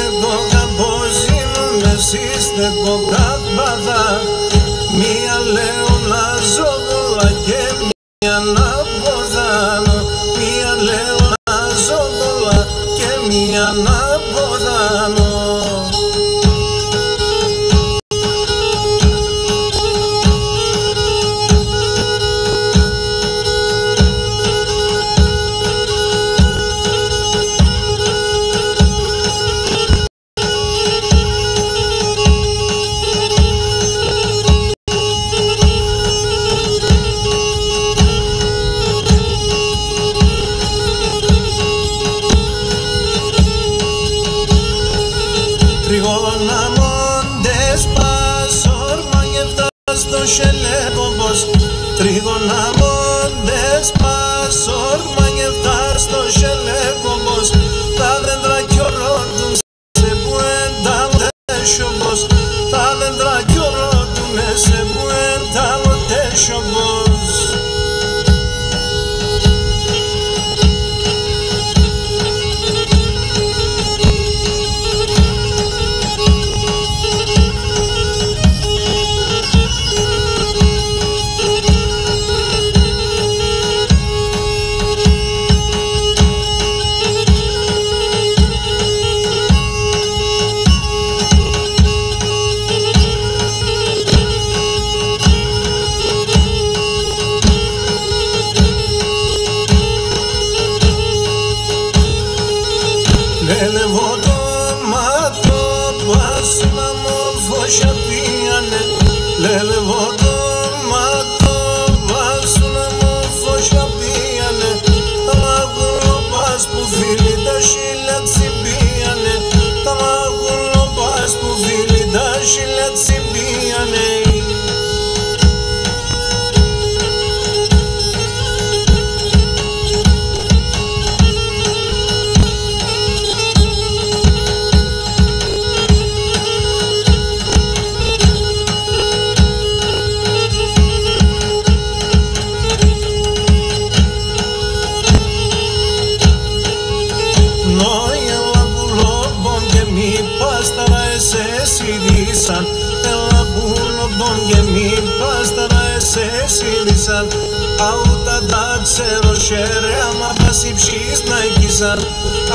στέκω καμπόζινο, εσύ στέκω καμπάδα. Μία λέω να ζω πολλά και μία να ποδάνω. Μία λέω να ζω πολλά και μία να ποδάνω. Τριγώνα μόντες πάσορ μαγευτά στο σελέκομπος. Τριγώνα μόντες πάσορ μαγευτά στο σελέκομπος. Τα δέντρα κι ορώτουν σε μπουένταλοτέσιομπος. Τα δέντρα κι ορώτουν σε μπουένταλοτέσιομπος. Λέλεβω το μάτω πάσιμα μορφώσια πίανε. Λέλεβω το μάτω πάσιμα μορφώσια πίανε. Τα μαγουλοπάς που φίλοι τα σίλια τσιμπίανε. Τα μαγουλοπάς που φίλοι τα σίλια τσιμπίανε. Έλα πουλομπον και μη πάσταρα εσές είδησαν. Αούτα τα ξέρω σέρε άμα πας υψείς να εκείσαν.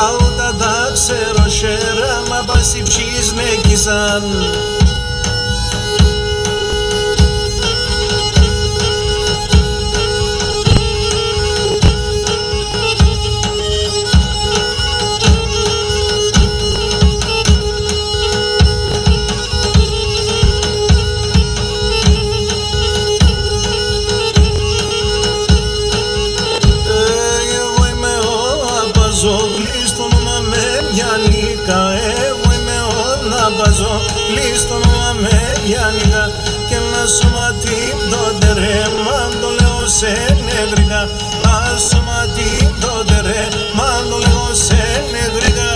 Αούτα τα ξέρω σέρε άμα πας υψείς να εκείσαν. Λίστον όνομα με πιανίκα, εγώ είμαι όλα βαζώ. Λίστον όνομα με πιανίκα και ένα σωματί τότε ρε, μαν το λέω σε νευρικά. Ένα σωματί τότε ρε, μαν το λέω σε νευρικά.